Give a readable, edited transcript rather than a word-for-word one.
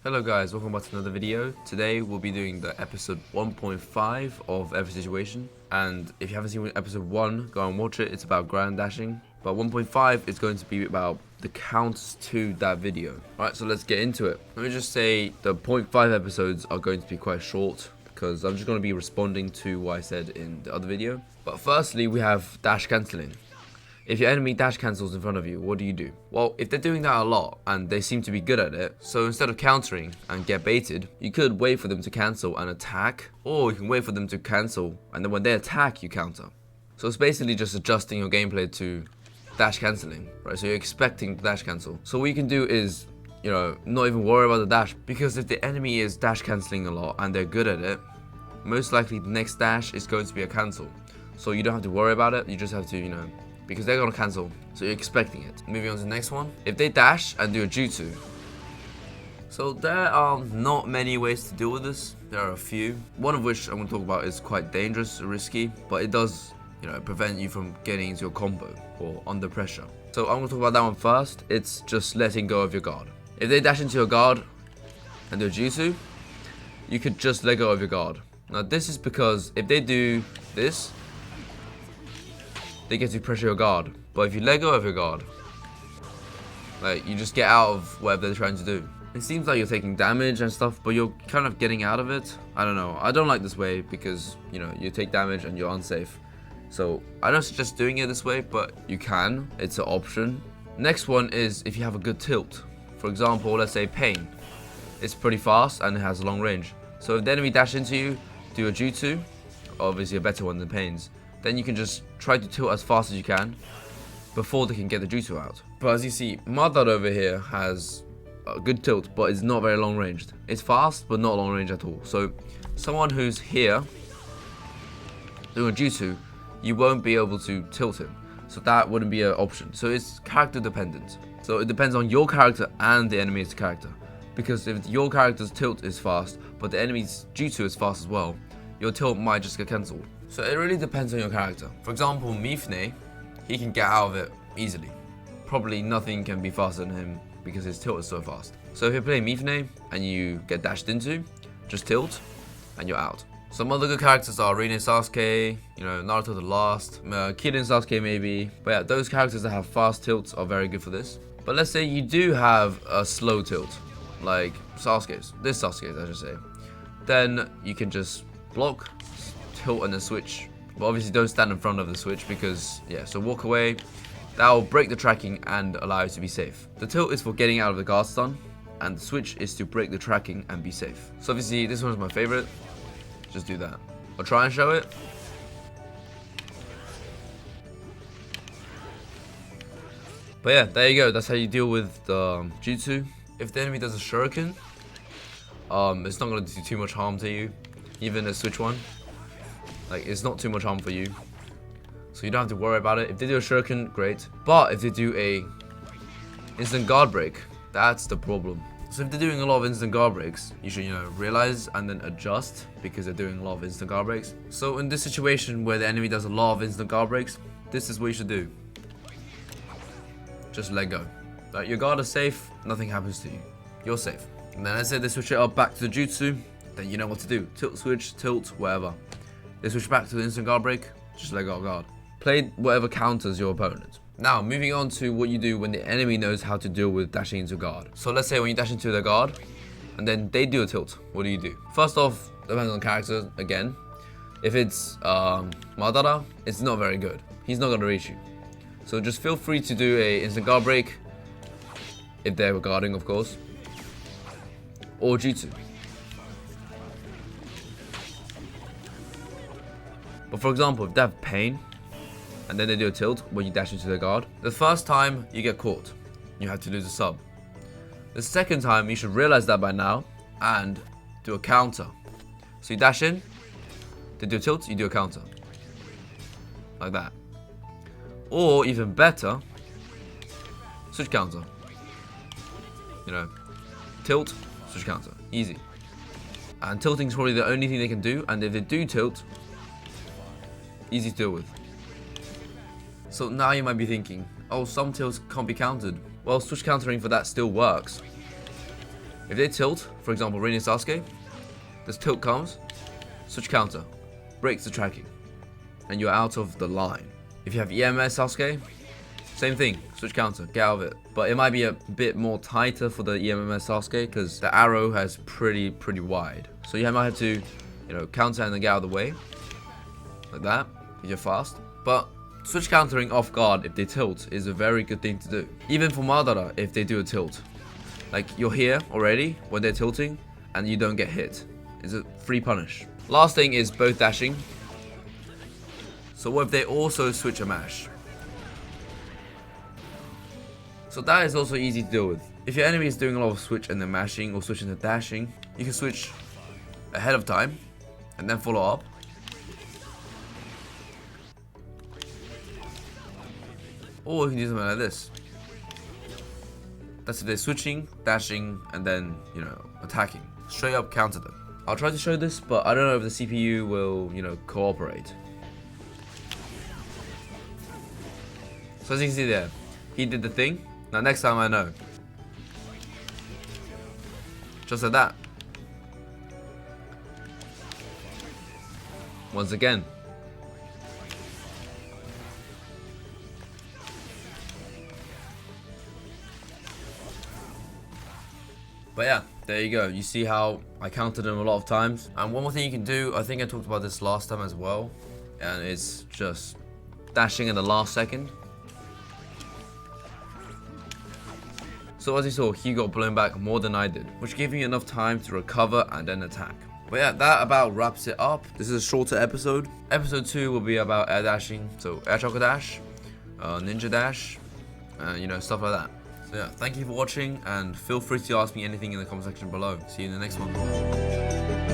Hello guys, welcome back to another video. Today we'll be doing the episode 1.5 of Every Situation, and if you haven't seen episode 1, go and watch it. It's about ground dashing, but 1.5 is going to be about the counts to that video. Alright, so let's get into it. Let me just say the 0.5 episodes are going to be quite short because I'm just going to be responding to what I said in the other video. But firstly, we have dash cancelling. If your enemy dash cancels in front of you, what do you do? Well, if they're doing that a lot and they seem to be good at it, so instead of countering and get baited, you could wait for them to cancel and attack, or you can wait for them to cancel and then when they attack, you counter. So it's basically just adjusting your gameplay to dash cancelling, right? So you're expecting dash cancel. So what you can do is, not even worry about the dash, because if the enemy is dash cancelling a lot and they're good at it, most likely the next dash is going to be a cancel. So you don't have to worry about it, you just have to, because they're gonna cancel, so you're expecting it. Moving on to the next one. If they dash and do a jutsu, so there are not many ways to deal with this. There are a few. One of which I'm gonna talk about is quite dangerous, risky, but it does, prevent you from getting into a combo or under pressure. So I'm gonna talk about that one first. It's just letting go of your guard. If they dash into your guard and do a jutsu, you could just let go of your guard. Now this is because if they do this, they get to pressure your guard. But if you let go of your guard, you just get out of whatever they're trying to do. It seems like you're taking damage and stuff, but you're kind of getting out of it. I don't know. I don't like this way because, you take damage and you're unsafe. So I don't suggest doing it this way, but you can. It's an option. Next one is if you have a good tilt. For example, let's say Pain. It's pretty fast and it has a long range. So if the enemy dash into you, do a jutsu, obviously a better one than Pain's, then you can just try to tilt as fast as you can before they can get the jutsu out. But as you see, Madara over here has a good tilt, but it's not very long ranged. It's fast, but not long range at all. So someone who's here doing a jutsu, you won't be able to tilt him. So that wouldn't be an option. So it's character dependent. So it depends on your character and the enemy's character. Because if your character's tilt is fast, but the enemy's jutsu is fast as well, your tilt might just get cancelled. So it really depends on your character. For example, Mifune, he can get out of it easily. Probably nothing can be faster than him because his tilt is so fast. So if you're playing Mifune and you get dashed into, just tilt and you're out. Some other good characters are Rin and Sasuke, Naruto the Last, Kid and Sasuke maybe. But yeah, those characters that have fast tilts are very good for this. But let's say you do have a slow tilt, like Sasuke's, this Sasuke's I should say. Then you can just block, tilt and then switch, but obviously don't stand in front of the switch because so walk away. That will break the tracking and allow you to be safe. The tilt is for getting out of the guard stun and the switch is to break the tracking and be safe. So obviously this one is my favorite. Just do that. I'll try and show it. But yeah, there you go. That's how you deal with the jutsu. If the enemy does a shuriken, it's not going to do too much harm to you. Even a switch one, it's not too much harm for you, so you don't have to worry about it. If they do a shuriken, great, but if they do a instant guard break, that's the problem. So if they're doing a lot of instant guard breaks, you should realize and then adjust, because they're doing a lot of instant guard breaks. So in this situation where the enemy does a lot of instant guard breaks, this is what you should do. Just let go. Your guard is safe, nothing happens to you, you're safe. And then let's say they switch it up back to the jutsu, then you know what to do. Tilt, switch, tilt, whatever. They switch back to the instant guard break, just let go of guard. Play whatever counters your opponent. Now, moving on to what you do when the enemy knows how to deal with dashing into guard. So let's say when you dash into their guard, and then they do a tilt, what do you do? First off, depends on character again. If it's Madara, it's not very good. He's not going to reach you. So just feel free to do a instant guard break, if they're guarding of course, or jutsu. But for example, if they have Pain, and then they do a tilt when you dash into their guard, the first time you get caught, you have to lose a sub. The second time, you should realize that by now, and do a counter. So you dash in, they do a tilt, you do a counter. Like that. Or even better, switch counter. Tilt, switch counter. Easy. And tilting is probably the only thing they can do, and if they do tilt, easy to deal with. So now you might be thinking, oh, some tilts can't be countered. Well, switch countering for that still works. If they tilt, for example, Rin and Sasuke, this tilt comes, switch counter, breaks the tracking, and you're out of the line. If you have EMS Sasuke, same thing, switch counter, get out of it. But it might be a bit more tighter for the EMS Sasuke because the arrow has pretty wide. So you might have to, counter and then get out of the way, like that, if you're fast. But switch countering off guard if they tilt is a very good thing to do. Even for Madara, if they do a tilt. Like, you're here already when they're tilting, and you don't get hit. It's a free punish. Last thing is both dashing. So what if they also switch a mash? So that is also easy to deal with. If your enemy is doing a lot of switch and then mashing or switching to dashing, you can switch ahead of time and then follow up. Or you can do something like this. That's if they're switching, dashing, and then, attacking. Straight up counter them. I'll try to show this, but I don't know if the CPU will, cooperate. So as you can see there, he did the thing. Now next time I know. Just like that. Once again. But yeah, there you go. You see how I countered him a lot of times. And one more thing you can do, I think I talked about this last time as well, and it's just dashing in the last second. So as you saw, he got blown back more than I did, which gave me enough time to recover and then attack. But yeah, that about wraps it up. This is a shorter episode. Episode 2 will be about air dashing, so air choker dash, ninja dash, stuff like that. So yeah, thank you for watching, and feel free to ask me anything in the comment section below. See you in the next one.